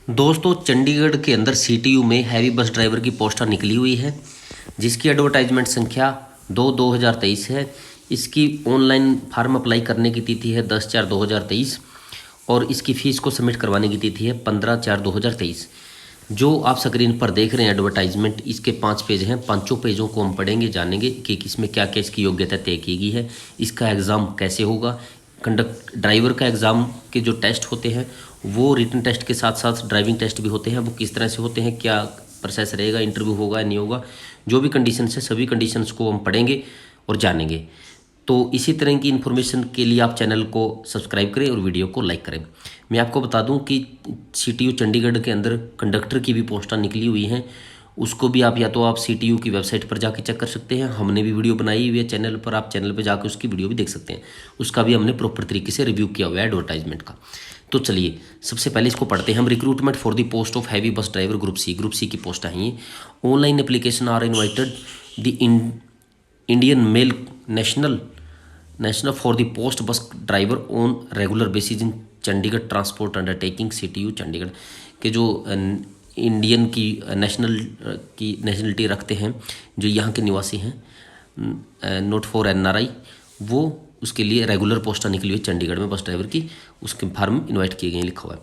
दोस्तों, चंडीगढ़ के अंदर सीटीयू में हैवी बस ड्राइवर की पोस्टर निकली हुई है, जिसकी एडवर्टाइजमेंट संख्या 2/2023 है। इसकी ऑनलाइन फार्म अप्लाई करने की तिथि है 10/4/2023 और इसकी फ़ीस को सबमिट करवाने की तिथि है 15/4/2023। जो आप स्क्रीन पर देख रहे हैं एडवर्टाइजमेंट, इसके 5 पेज हैं। पांचों पेजों को हम पढ़ेंगे, जानेंगे कि इसमें क्या क्या इसकी योग्यता तय की गई है, इसका एग्ज़ाम कैसे होगा, कंडक्ट ड्राइवर का एग्ज़ाम के जो टेस्ट होते हैं वो रिटन टेस्ट के साथ साथ ड्राइविंग टेस्ट भी होते हैं, वो किस तरह से होते हैं, क्या प्रोसेस रहेगा, इंटरव्यू होगा नहीं होगा, जो भी कंडीशंस है सभी कंडीशंस को हम पढ़ेंगे और जानेंगे। तो इसी तरह की इन्फॉर्मेशन के लिए आप चैनल को सब्सक्राइब करें और वीडियो को लाइक करें। मैं आपको बता दूं कि सीटीयू चंडीगढ़ के अंदर कंडक्टर की भी पोस्टें निकली हुई हैं, उसको भी आप या तो आप सीटीयू की वेबसाइट पर जाके चेक कर सकते हैं। हमने भी वीडियो बनाई हुई है चैनल पर, आप चैनल पर जाकर उसकी वीडियो भी देख सकते हैं। उसका भी हमने प्रॉपर तरीके से रिव्यू किया हुआ है एडवर्टाइजमेंट का। तो चलिए सबसे पहले इसको पढ़ते हैं हम। Recruitment for the post of heavy bus driver group C की पोस्ट है ये। Online application are invited the Indian male national for the post bus driver on regular basis in Chandigarh transport undertaking CTU Chandigarh के जो Indian की nationality रखते हैं, जो यहाँ के निवासी हैं, नॉट फॉर एनआरआई, वो उसके लिए रेगुलर पोस्टें निकली हुई चंडीगढ़ में बस ड्राइवर की, उसके फार्म इनवाइट किए गए लिखा हुआ है।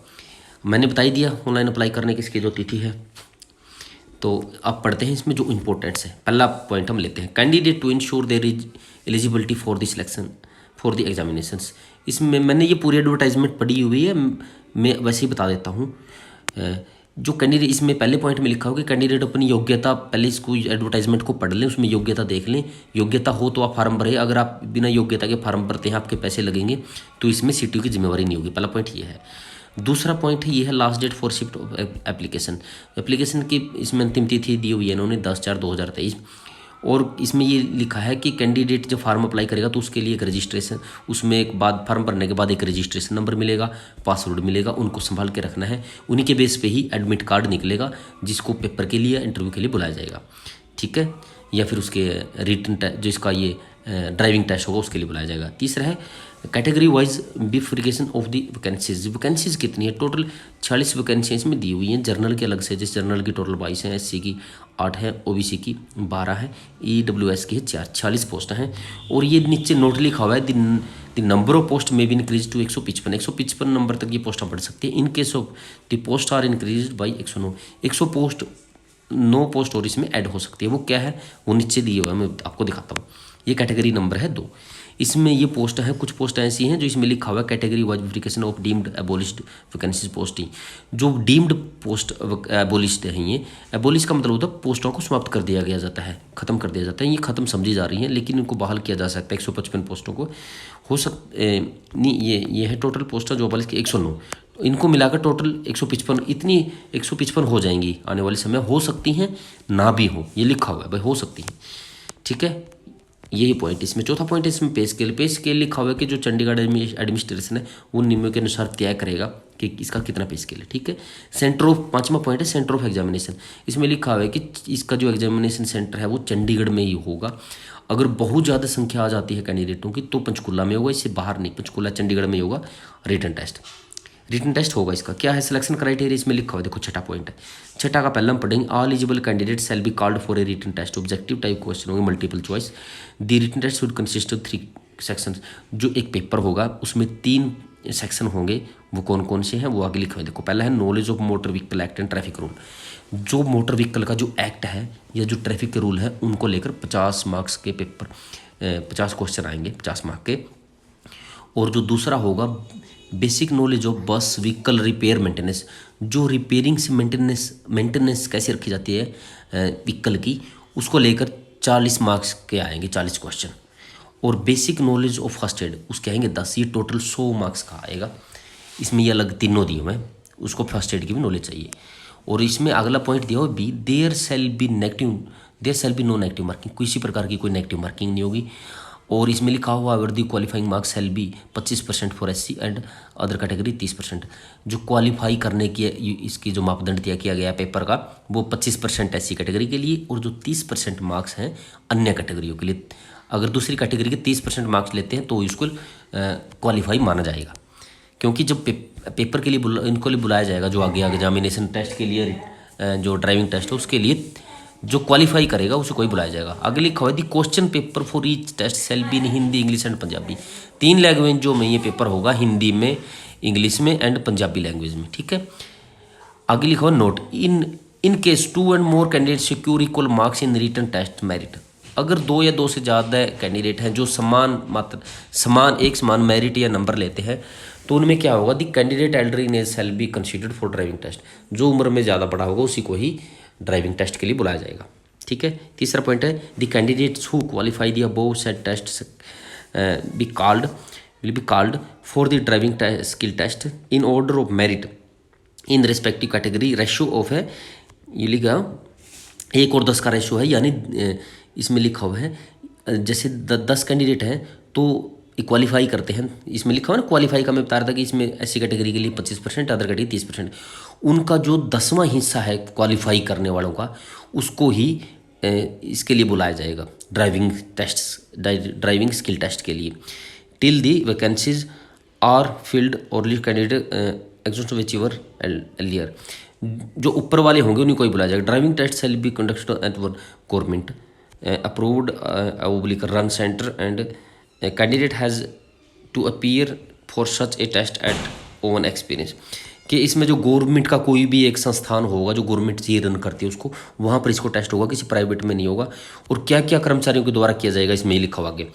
मैंने बता ही दिया ऑनलाइन अप्लाई करने की इसकी जो तिथि है। तो आप पढ़ते हैं इसमें जो इम्पोर्टेंट्स है। पहला पॉइंट हम लेते हैं, candidate to ensure there is eligibility for the selection for the examinations. इसमें मैंने ये पूरी एडवर्टाइजमेंट पढ़ी हुई है, मैं वैसे ही बता देता हूँ। जो कैंडिडेट, इसमें पहले पॉइंट में लिखा हो कि कैंडिडेट अपनी योग्यता, पहले इसको एडवर्टाइजमेंट को पढ़ लें, उसमें योग्यता देख लें। योग्यता हो तो आप फार्म भरें, अगर आप बिना योग्यता के फार्म भरते हैं आपके पैसे लगेंगे, तो इसमें सीटीयू की जिम्मेवारी नहीं होगी। पहला पॉइंट ये है। दूसरा पॉइंट ये है last date for shift of application की इसमें अंतिम तिथि दी हुई है इन्होंने 10/4/2023। और इसमें ये लिखा है कि कैंडिडेट जब फार्म अप्लाई करेगा तो उसके लिए एक रजिस्ट्रेशन, उसमें एक बाद फार्म भरने के बाद एक रजिस्ट्रेशन नंबर मिलेगा, पासवर्ड मिलेगा, उनको संभाल के रखना है। उन्हीं के बेस पे ही एडमिट कार्ड निकलेगा, जिसको पेपर के लिए इंटरव्यू के लिए बुलाया जाएगा, ठीक है, या फिर उसके रिटन जो इसका ये ड्राइविंग टेस्ट होगा उसके लिए बुलाया जाएगा। तीसरा है category wise bifurcation of the vacancies कितनी है, टोटल 46 वैकेंसीज में दी हुई हैं। जर्नल के अलग से, जैसे जर्नल की टोटल 22 है, एससी की 8 है, ओबीसी की 12 है, ईडब्ल्यूएस की है 46 पोस्ट हैं। और ये नीचे नोट लिखा हुआ है, द नंबर ऑफ पोस्ट में भी इंक्रीज टू 155 नंबर तक ये पोस्टें बढ़ सकती है। In case of the post are increase by 109, 109 post और इसमें ऐड हो सकती है। वो क्या है वो नीचे दिए हुआ है, मैं आपको दिखाता हूँ। ये कैटेगरी नंबर है 2। इसमें ये पोस्ट है, कुछ पोस्ट ऐसी हैं जो इसमें लिखा हुआ है category wise verification of deemed एबोलिश्ड vacancies posting. जो डीम्ड पोस्ट एबोलिश्ड हैं, ये एबोलिश का मतलब होता है पोस्टों को समाप्त कर दिया गया जाता है, खत्म कर दिया जाता है। ये खत्म समझी जा रही हैं, लेकिन इनको बहाल किया जा सकता है 155 पोस्टों को। हो नहीं, ये है टोटल पोस्टें जो एबोलिश की 109, इनको मिलाकर टोटल 155, इतनी 155 हो जाएंगी आने वाले समय। हो सकती हैं ना भी हो, ये लिखा हुआ है भाई, हो सकती हैं, ठीक है। यही पॉइंट इसमें। चौथा पॉइंट है इसमें पे स्केल लिखा हुआ है कि जो चंडीगढ़ एडमिनिस्ट्रेशन है वो नियमों के अनुसार तय करेगा कि इसका कितना पे स्केल है, ठीक है। पांचवा पॉइंट है सेंटर ऑफ एग्जामिनेशन। इसमें लिखा हुआ है कि इसका जो एग्जामिनेशन सेंटर है वो चंडीगढ़ में ही होगा। अगर बहुत ज़्यादा संख्या आ जाती है कैंडिडेटों की तो पंचकुला में होगा, इससे बाहर नहीं, पंचकुला चंडीगढ़ में ही होगा। रिटन टेस्ट होगा। इसका क्या है सिलेक्शन क्राइटेरिया, इसमें लिखा हुआ है, देखो छठा पॉइंट है। छठा का पहला हम पढ़ेंगे, all eligible candidate shall be called for a written test. Objective type question होंगे, multiple choice. The written test should consist of 3 sections. जो एक पेपर होगा उसमें 3 सेक्शन होंगे, वो कौन कौन से हैं वो आगे लिखा हुआ है, देखो। पहला है knowledge of motor vehicle act and traffic rule. जो मोटर व्हीकल का जो एक्ट है या जो ट्रैफिक के रूल है उनको लेकर 50 मार्क्स के पेपर, 50 क्वेश्चन आएंगे 50 मार्क के। और जो दूसरा होगा बेसिक नॉलेज ऑफ बस व्हीकल रिपेयर मेंटेनेंस। जो रिपेयरिंग से मेंटेनेंस कैसे रखी जाती है व्हीकल की, उसको लेकर 40 मार्क्स के आएंगे, 40 क्वेश्चन। और basic knowledge of first aid उसके आएंगे 10। ये टोटल 100 मार्क्स का आएगा। इसमें ये अलग तीनों दिए हुए हैं, उसको फर्स्ट एड की भी नॉलेज चाहिए। और इसमें अगला पॉइंट दिया हुआ B, there shall be no negative marking. किसी प्रकार की कोई नेगेटिव मार्किंग नहीं होगी। और इसमें लिखा हुआ वर्दी qualifying marks shall be 25% for SC and other category 30%। जो क्वालिफाई करने की इसकी जो मापदंड तय किया गया पेपर का वो 25% एससी कैटेगरी के लिए और जो 30% मार्क्स हैं अन्य कैटेगरियों के लिए। अगर दूसरी कैटेगरी के 30% मार्क्स लेते हैं तो इसको क्वालिफाई माना जाएगा, क्योंकि जब पेपर के लिए इनको लिए बुलाया जाएगा, जो आगे एग्जामिनेशन टेस्ट के लिए जो ड्राइविंग टेस्ट है उसके लिए जो क्वालिफाई करेगा उसे कोई बुलाया जाएगा। आगे लिखा हुआ है the question paper for each test shall be in Hindi, English and Punjabi. 3 लैंग्वेजों में ये पेपर होगा, हिंदी में, इंग्लिश में एंड पंजाबी लैंग्वेज में, ठीक है। आगे लिखा हुआ note in case 2 and more candidate secure equal marks in written test merit. अगर 2 या 2 से ज़्यादा कैंडिडेट हैं जो एक समान मेरिट या नंबर लेते हैं तो उनमें क्या होगा, the candidate elder in age shall be considered for driving test. जो उम्र में ज़्यादा बड़ा होगा उसी को ही ड्राइविंग टेस्ट के लिए बुलाया जाएगा, ठीक है। तीसरा पॉइंट है the candidates who qualify the above said test will be called for the driving skill test in order of merit in respective category ratio of है, ये लिखा 1 और 10 का रेशो है, यानी इसमें लिखा हुआ है जैसे 10 कैंडिडेट हैं तो क्वालिफाई करते हैं, इसमें लिखा हुआ है ना क्वालिफाई का, मैं बता रहा था कि इसमें ऐसी कैटेगरी के लिए 25%, अदर कैटेगरी 30%। उनका जो 10वां हिस्सा है क्वालिफाई करने वालों का, उसको ही इसके लिए बुलाया जाएगा ड्राइविंग स्किल टेस्ट के लिए। Till the vacancies are filled or list candidate exhaust which ever earlier, जो ऊपर वाले होंगे उन्हीं को ही बुलाया जाएगा। Driving test shall be conducted at one government approved oblique run centre and candidate has to appear for such a test at own experience, कि इसमें जो गवर्नमेंट का कोई भी एक संस्थान होगा जो गवर्नमेंट से रन करती है उसको, वहाँ पर इसको टेस्ट होगा, किसी प्राइवेट में नहीं होगा। और क्या क्या कर्मचारियों के द्वारा किया जाएगा इसमें ही लिखा हुआ आगे।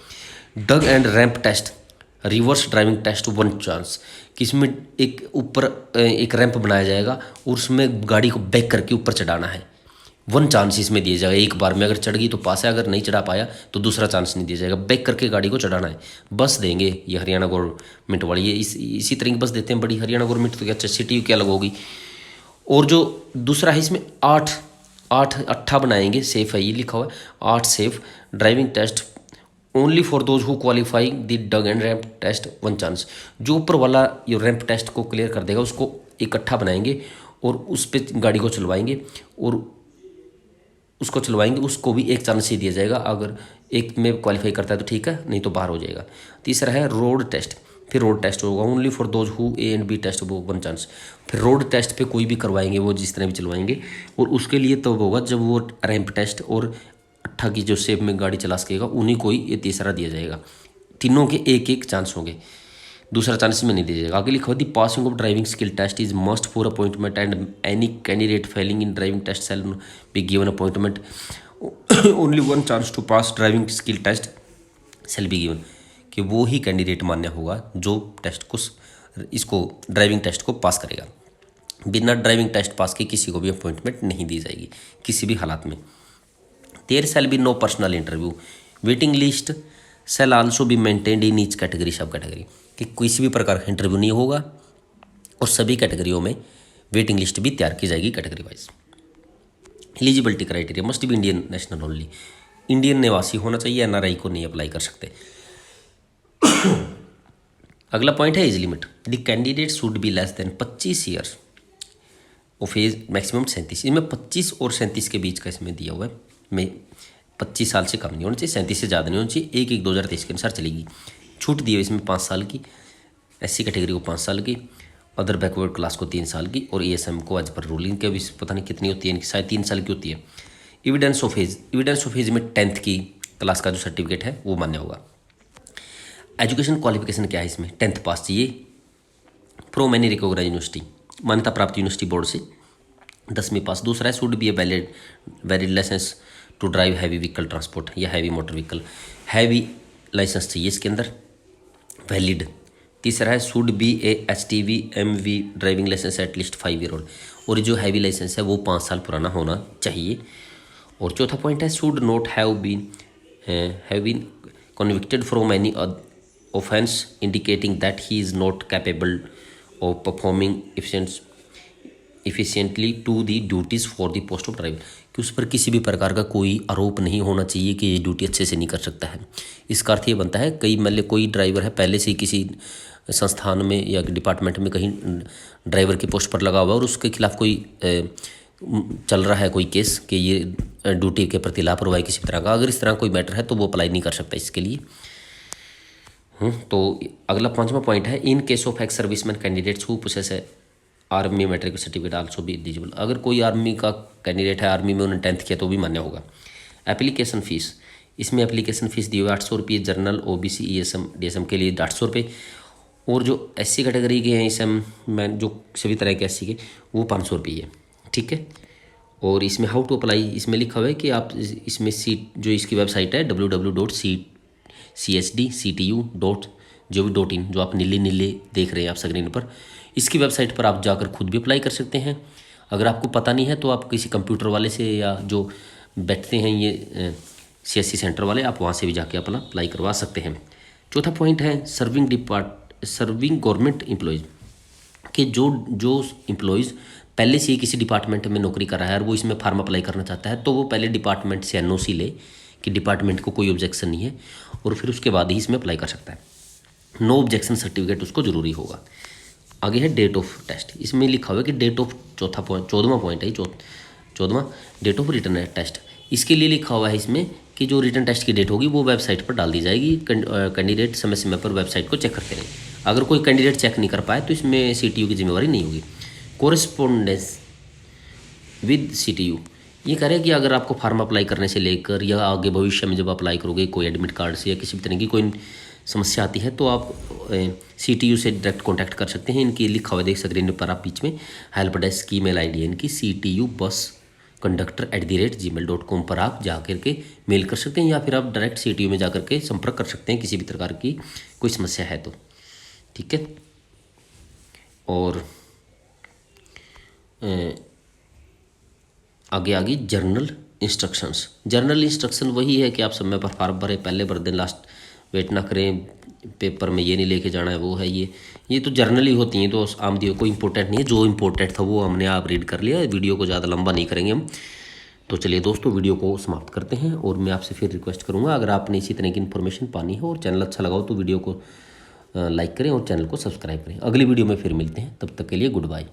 Dug and ramp test, reverse driving test 1 chance, कि इसमें एक ऊपर एक रैंप बनाया जाएगा और उसमें गाड़ी को बैक करके ऊपर चढ़ाना है। 1 चांस इसमें दिया जाएगा, एक बार में अगर चढ़ गई तो पास है, अगर नहीं चढ़ा पाया तो दूसरा चांस नहीं दिया जाएगा। बैक करके गाड़ी को चढ़ाना है। बस देंगे ये हरियाणा गवर्नमेंट वाली, ये इसी तरह की बस देते हैं बड़ी, हरियाणा गवर्नमेंट तो क्या अच्छा सिटी क्या अलग होगी। और जो दूसरा है इसमें 8 बनाएंगे, सेफ है ये लिखा हुआ है, 8 safe driving test only for those who qualify the dug and ramp test 1 chance. जो ऊपर वाला ये रैंप टेस्ट को क्लियर कर देगा उसको इकट्ठा बनाएंगे और उस पर गाड़ी को चलवाएंगे और उसको भी 1 चांस ही दिया जाएगा। अगर एक में क्वालिफाई करता है तो ठीक है, नहीं तो बाहर हो जाएगा। तीसरा है रोड टेस्ट, फिर रोड टेस्ट होगा only for those who A and B test वो 1 चांस। फिर रोड टेस्ट पे कोई भी करवाएंगे, वो जिस तरह भी चलवाएंगे, और उसके लिए तो होगा जब वो रैंप टेस्ट और 8 की जो शेप में गाड़ी चला सकेगा उन्हीं को ही ये तीसरा दिया जाएगा। तीनों के 1-1 चांस होंगे, दूसरा चांस में नहीं दिया जाएगा। आगे लिखा हुआ the passing of driving skill test is must for appointment and any candidate failing in driving test shall be given appointment only 1 chance to pass driving skill test shall be given, कि वो ही candidate मान्य होगा जो test को इसको driving test को पास करेगा। बिना ड्राइविंग टेस्ट पास के किसी को भी अपॉइंटमेंट नहीं दी जाएगी किसी भी हालात में। There shall be no personal interview, waiting list shall also be maintained in each category, sub category, कि किसी भी प्रकार का इंटरव्यू नहीं होगा और सभी कैटेगरियों में वेटिंग लिस्ट भी तैयार की जाएगी category wise. Eligibility criteria must be Indian national only, Indian निवासी होना चाहिए, एनआरआई को नहीं अप्लाई कर सकते। अगला पॉइंट है age limit, the candidate should be less than 25 years of age, maximum 37। इसमें 25 और 37 के बीच का इसमें दिया हुआ है, में 25 साल से कम नहीं होना चाहिए, 37 से ज़्यादा नहीं होना चाहिए। 1/1 2023 के अनुसार चलेगी। छूट दी है इसमें 5 साल की, एससी कैटेगरी को 5 साल की, अदर बैकवर्ड क्लास को 3 साल की, और ईएसएम को एज पर रूलिंग के भी पता नहीं कितनी होती है, शायद 3 साल की होती है। एविडेंस ऑफ एज में 10th की क्लास का जो सर्टिफिकेट है वो मान्य होगा। एजुकेशन क्वालिफिकेशन क्या है इसमें, 10th पास चाहिए फ्रॉम एनी रिकॉग्नाइज्ड यूनिवर्सिटी, मान्यता प्राप्त यूनिवर्सिटी बोर्ड से 10वीं पास। दूसरा है should be a valid licence to drive heavy vehicle transport या heavy motor vehicle, heavy licence चाहिए इसके अंदर वैलिड। तीसरा है should be a HTV MV driving licence at least 5 year old, और जो हैवी लाइसेंस है वो 5 साल पुराना होना चाहिए। और चौथा पॉइंट है should not have been convicted from any offense indicating that he is not capable of performing efficiently to the duties for the post of driver, कि उस पर किसी भी प्रकार का कोई आरोप नहीं होना चाहिए कि ये ड्यूटी अच्छे से नहीं कर सकता है। इसका अर्थ ये बनता है कई मान लो कोई ड्राइवर है पहले से ही किसी संस्थान में या डिपार्टमेंट में कहीं ड्राइवर की पोस्ट पर लगा हुआ है और उसके खिलाफ कोई चल रहा है कोई केस कि ये ड्यूटी के प्रति लापरवाही किसी तरह का, अगर इस तरह कोई मैटर है तो वो अप्लाई नहीं कर सकता इसके लिए। तो अगला 5वां पॉइंट है, in case of ex serviceman candidates who possess army matric certificate also be eligible. अगर कोई आर्मी का कैंडिडेट है, आर्मी में उन्होंने 10th किया तो भी मान्य होगा। एप्लीकेशन फ़ीस, इसमें एप्लीकेशन फ़ीस दी हुई 800 रुपये, जनरल OBC ESM DSM के लिए 800 रुपये, और जो SC कैटेगरी के हैं SM में जो सभी तरह के SC के वो 500 रुपये है, ठीक है। और इसमें हाउ टू अप्लाई, इसमें लिखा हुआ है कि आप इसमें जो इसकी वेबसाइट है www.csdctu.gov.in, जो आप नीले देख रहे हैं आप स्क्रीन पर, इसकी वेबसाइट पर आप जाकर खुद भी अप्लाई कर सकते हैं। अगर आपको पता नहीं है तो आप किसी कंप्यूटर वाले से या जो बैठते हैं ये CSC सेंटर वाले, आप वहाँ से भी जाके अपना अप्लाई करवा सकते हैं। चौथा पॉइंट है सर्विंग गवर्नमेंट एम्प्लॉयज़, कि जो एम्प्लॉयज़ पहले से ही किसी डिपार्टमेंट में नौकरी कर रहा है और वो इसमें फार्म अप्लाई करना चाहता है, तो वो पहले डिपार्टमेंट से NOC ले कि डिपार्टमेंट को कोई ऑब्जेक्शन नहीं है, और फिर उसके बाद ही इसमें अप्लाई कर सकता है। नो ऑब्जेक्शन सर्टिफिकेट उसको ज़रूरी होगा। आगे है डेट ऑफ टेस्ट, इसमें लिखा हुआ है कि डेट ऑफ 14वां पॉइंट है 14वां, डेट ऑफ रिटर्न टेस्ट। इसके लिए लिखा हुआ है इसमें कि जो रिटर्न टेस्ट की डेट होगी वो वेबसाइट पर डाल दी जाएगी। कैंडिडेट समय समय पर वेबसाइट को चेक करते रहें। अगर कोई कैंडिडेट चेक नहीं कर पाए तो इसमें CTU की जिम्मेवारी नहीं होगी। कोरेस्पोंडेंस विद CTU, ये कह रहे हैं कि अगर आपको फार्म अप्लाई करने से लेकर या आगे भविष्य में जब अप्लाई करोगे कोई एडमिट कार्ड से या किसी भी तरह की कोई समस्या आती है तो आप CTU से डायरेक्ट कांटेक्ट कर सकते हैं। इनकी लिखा हुआ देख स्क्रीन पर आप बीच में, हेल्प डेस्क की ईमेल ID है इनकी ctubusconductor@gmail.com पर आप जा करके मेल कर सकते हैं, या फिर आप डायरेक्ट CTU में जा करके संपर्क कर सकते हैं किसी भी प्रकार की कोई समस्या है तो, ठीक है। और आगे जर्नल इंस्ट्रक्शन वही है कि आप समय पर फार्म भरें, पहले भर दें, लास्ट वेट ना करें, पेपर में ये नहीं लेके जाना है, वो है ये तो जर्नल ही होती हैं, तो आम दी कोई इंपॉर्टेंट नहीं है। जो इंपॉर्टेंट था वो हमने आप रीड कर लिया, वीडियो को ज़्यादा लंबा नहीं करेंगे हम। तो चलिए दोस्तों, वीडियो को समाप्त करते हैं, और मैं आपसे फिर रिक्वेस्ट करूँगा, अगर आपने इसी तरह की इन्फॉर्मेशन पानी हो और चैनल अच्छा लगा हो तो वीडियो को लाइक करें और चैनल को सब्सक्राइब करें। अगली वीडियो में फिर मिलते हैं, तब तक के लिए गुड बाय।